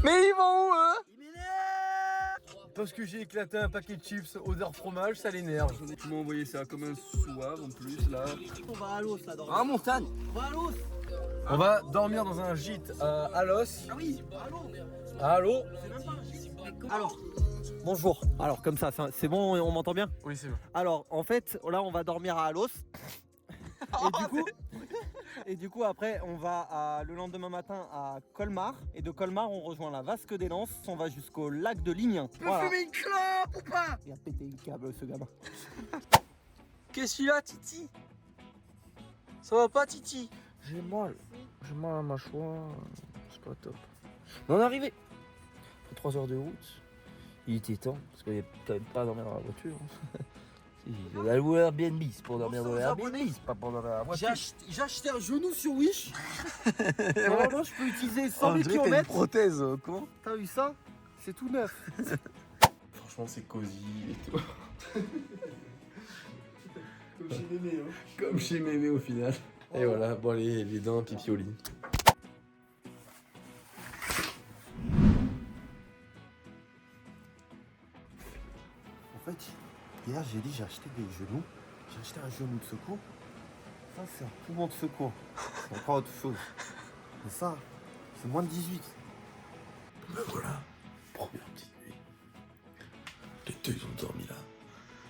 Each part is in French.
Mais ils vont où eux? Il m'énerve. Parce que j'ai éclaté un paquet de chips odeur fromage, ça l'énerve. Tu m'as envoyé ça comme un souave en plus là. On va à l'os là, dormir. Ah montagne. On va à l'os. On va dormir dans un gîte à Los. Ah oui, à l'os. Allô? C'est même pas un gîte. Alors, Bonjour. Alors comme ça, c'est bon, on m'entend bien? Oui c'est bon. Alors en fait, là on va dormir à Alos. Et du coup après on va le lendemain matin à Colmar. Et de Colmar on rejoint la Vasque des Lances. On va jusqu'au lac de Lignin. tu peux fumer une clope ou pas? Il a pété le câble ce gamin. Qu'est-ce qu'il a Titi? Ça va pas Titi? J'ai mal à la mâchoire, c'est pas top. Mais on est arrivé. Après 3 heures de route, il était temps, parce qu'il n'y a quand même pas à dormir dans la voiture. Il a loué Airbnb, c'est pour dormir dans l'Airbnb, c'est pas pour dormir dans la voiture. J'ai acheté un genou sur Wish. Normalement je peux utiliser 100 000 T'as une km. prothèse, comment? T'as vu ça? C'est tout neuf. Franchement, c'est cosy et tout. Comme chez Mémé, hein. Comme chez Mémé au final. Et voilà, bon les dents, pipi au lit. En fait, hier j'ai dit j'ai acheté des genoux. J'ai acheté un genou de secours. Ça c'est un poumon de secours. C'est encore autre chose. Mais ça, c'est moins de 18. Ben voilà, première petite nuit. Les deux ils ont dormi là.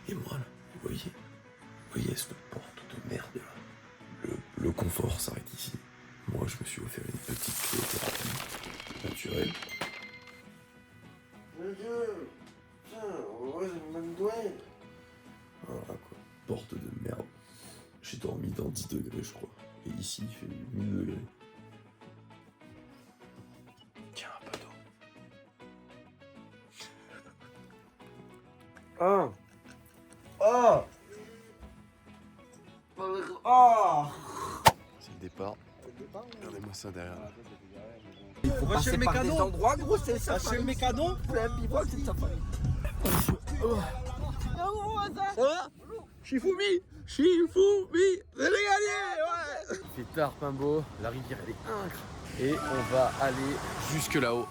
Et moi là, vous voyez cette porte de merde là. Le confort s'arrête ici. Moi je me suis offert une petite cryothérapie naturelle. Mon Dieu! Tiens, ouais, j'ai même doué. Voilà quoi, porte de merde. J'ai dormi dans 10 degrés je crois. Et ici il fait 1000 degrés. Tiens, un peu d'eau. Ah! Ah! Ah! C'est le départ. Regardez-moi ça derrière. On va chez le mécano. endroits, gros, c'est ça. Chez le mécano. Bivouac, c'est sa famille. Shifumi, c'est gagné, ouais. Il fait tard Pimbo, la rivière elle est incre. Et on va aller jusque là-haut.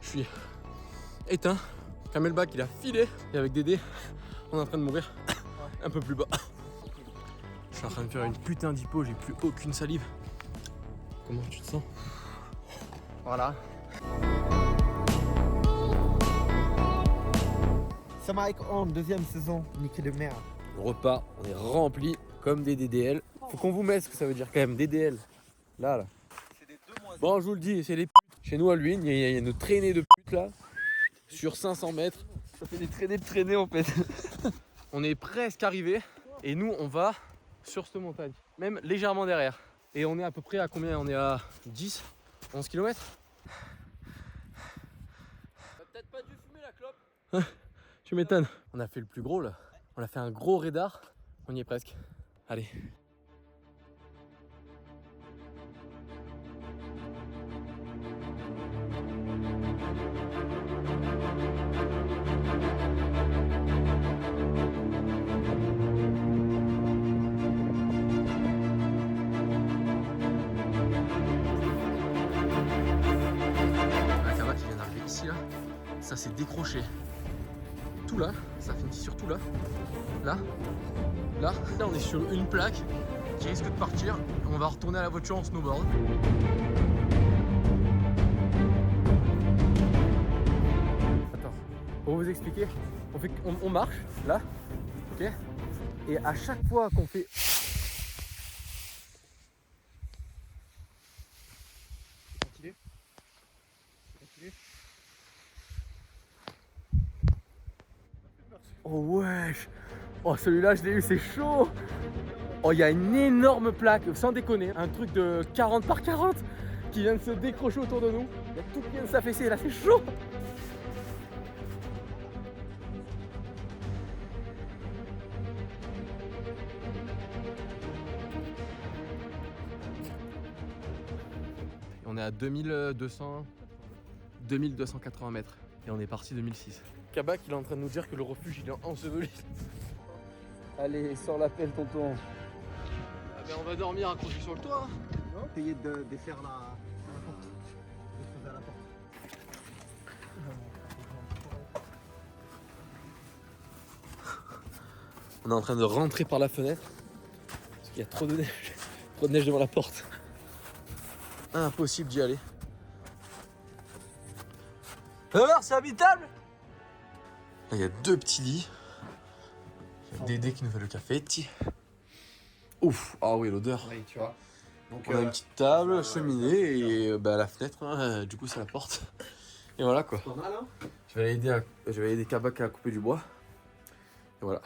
Je suis éteint. Camelback il a filé. Et avec Dédé, on est en train de mourir. Un peu plus bas. Je suis en train de faire une putain d'hypo, j'ai plus aucune salive. Comment tu te sens? Voilà. Ça Mike On, deuxième saison, niqué de merde. On repart, on est rempli comme des DDL. Faut qu'on vous mette ce que ça veut dire quand même, DDL. Là. Bon, je vous le dis, c'est les putes. Chez nous à Luynes, il y a une traînée de putes là. Sur 500 mètres. Ça fait des traînées en fait. On est presque arrivé. Et nous, on va sur cette montagne. Même légèrement derrière. Et on est à peu près à combien? On est à 10, 11 km. T'as peut-être pas dû fumer la clope. Tu m'étonnes. On a fait le plus gros là. On a fait un gros radar. On y est presque. Allez. La cavale qui vient d'arriver ici là, ça s'est décroché. Tout là, ça finit sur tout là. Là, là on est sur une plaque qui risque de partir. On va retourner à la voiture en snowboard. Attends, pour vous expliquer, on marche là, ok. Et à chaque fois qu'on fait oh wesh. Oh celui-là je l'ai eu, c'est chaud. Oh il y a une énorme plaque, sans déconner, un truc de 40 par 40. qui vient de se décrocher autour de nous. Il y a tout qui vient de s'affaisser, là c'est chaud. On est à 2280 mètres et on est parti 2006. Kabak il est en train de nous dire que le refuge il est enseveli. Allez, sors la pelle, tonton. Ah ben on va dormir accroché sur le toit. Non, essayer de défaire la porte. De trouver à la porte. On est en train de rentrer par la fenêtre parce qu'il y a trop de neige devant la porte. Impossible d'y aller. Alors c'est habitable. Là il y a 2 petits lits. Il y a Dédé qui nous fait le café. Ouf, ah oui l'odeur. Oui, tu vois. Donc, On a une petite table, cheminée et la fenêtre, hein, du coup c'est la porte. Et voilà quoi. pas mal, hein. Je vais aller aider Kabak à couper du bois. Et voilà.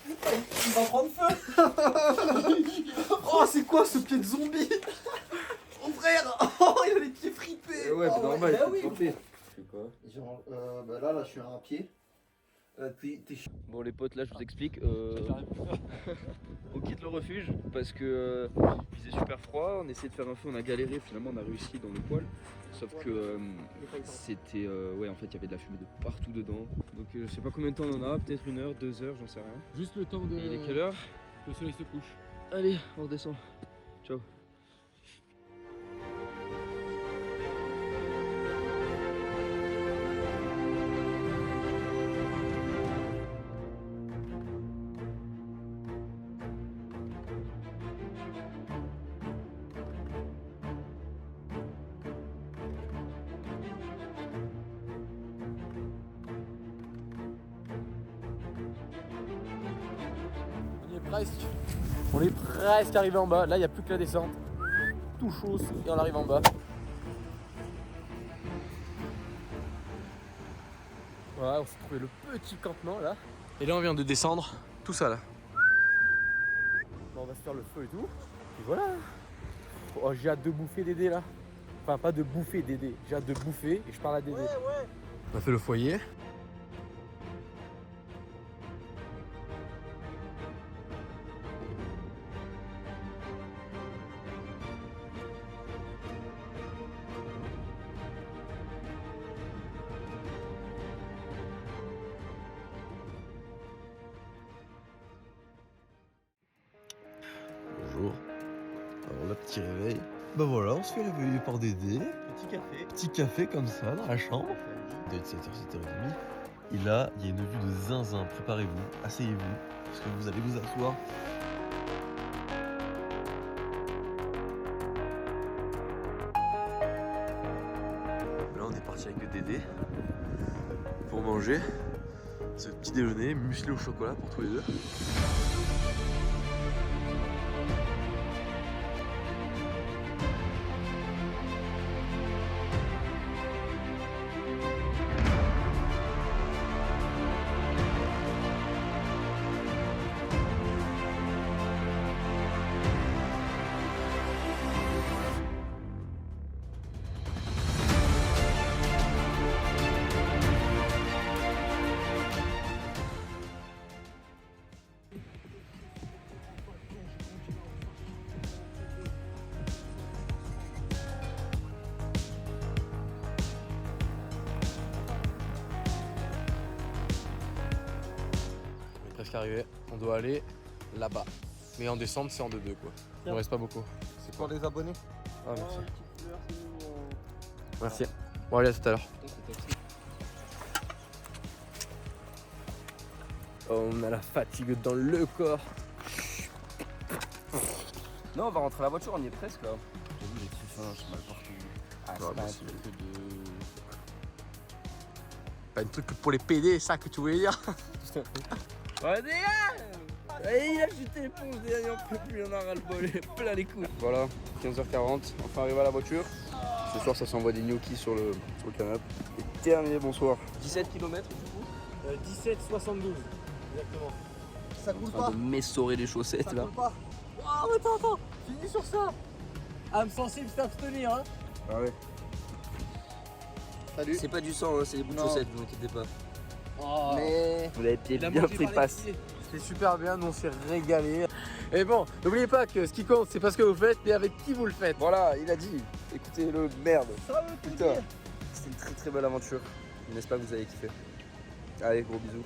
Il va prendre feu. Oh, c'est quoi ce pied de zombie? Oh frère, oh, il a les pieds fripés. Ouais, oh, normal, bah il oui. faut tremper. Genre, là, je suis à un pied. Bon les potes, là je vous explique, on quitte le refuge parce que il faisait super froid, on essayait de faire un feu, on a galéré, finalement on a réussi dans le poêle, sauf que c'était, ouais en fait il y avait de la fumée de partout dedans, donc je sais pas combien de temps on en a, peut-être 1 heure, 2 heures, j'en sais rien. Juste le temps de. Et il est quelle heure? Le soleil se couche. Allez, on redescend, ciao. On est presque arrivé en bas. Là, il n'y a plus que la descente. Tout chaud et on arrive en bas. Voilà, on s'est trouvé le petit campement là. Et là, on vient de descendre. Tout ça là. Bon, on va se faire le feu et tout. Et voilà. Oh, j'ai hâte de bouffer Dédé là. Enfin, pas de bouffer Dédé. J'ai hâte de bouffer et je parle à Dédé. On a fait le foyer. Bonjour. Alors là, petit réveil. Bah voilà, on se fait réveiller par Dédé. Petit café. Petit café comme ça dans la chambre. Il doit être 7h, 7h30. Et là, il y a une vue de zinzin. Préparez-vous, asseyez-vous, parce que vous allez vous asseoir. Là, on est parti avec Dédé pour manger ce petit déjeuner muesli au chocolat pour tous les deux. Presque arrivé. On doit aller là-bas. Mais en descente, c'est en 2-2 quoi. Il ne reste pas beaucoup. C'est pour les abonnés. Ah, merci. Merci. Bon, allez, à tout à l'heure. Oh, on a la fatigue dans le corps. Non, on va rentrer à la voiture, on y est presque là. J'avoue, j'ai très faim, j'ai mal partout. Ah, Ouais, c'est pas moi un aussi. truc de... Pas un truc pour les PD, ça que tu voulais dire. Ouais, dégage! Et il a jeté l'éponge, il en peut plus, il en a ras le bol, il est plein les couilles. Voilà, 15h40, enfin arrivé à la voiture. Ce soir, ça s'envoie des gnocchis sur le canapé. Et terminé, bonsoir. 17 km du coup? 17,72. Exactement. Ça En coule train pas. de m'essorer les chaussettes Ça là. coule pas. Oh, attends, finis sur ça. âme sensible s'abstenir. Hein. Ah ouais. Salut. C'est pas du sang, hein, c'est des bouts de Non. chaussettes, vous inquiétez pas. Oh. Mais. Vous l'avez pied La bien moitié pris par les passe. pieds. C'était super bien, nous on s'est régalé. Et bon, n'oubliez pas que ce qui compte, c'est pas ce que vous faites, mais avec qui vous le faites. Voilà, il a dit. Écoutez-le, merde. Ça veut tout Putain. dire. C'était une très très belle aventure. N'est-ce pas que vous avez kiffé. Allez, gros bisous.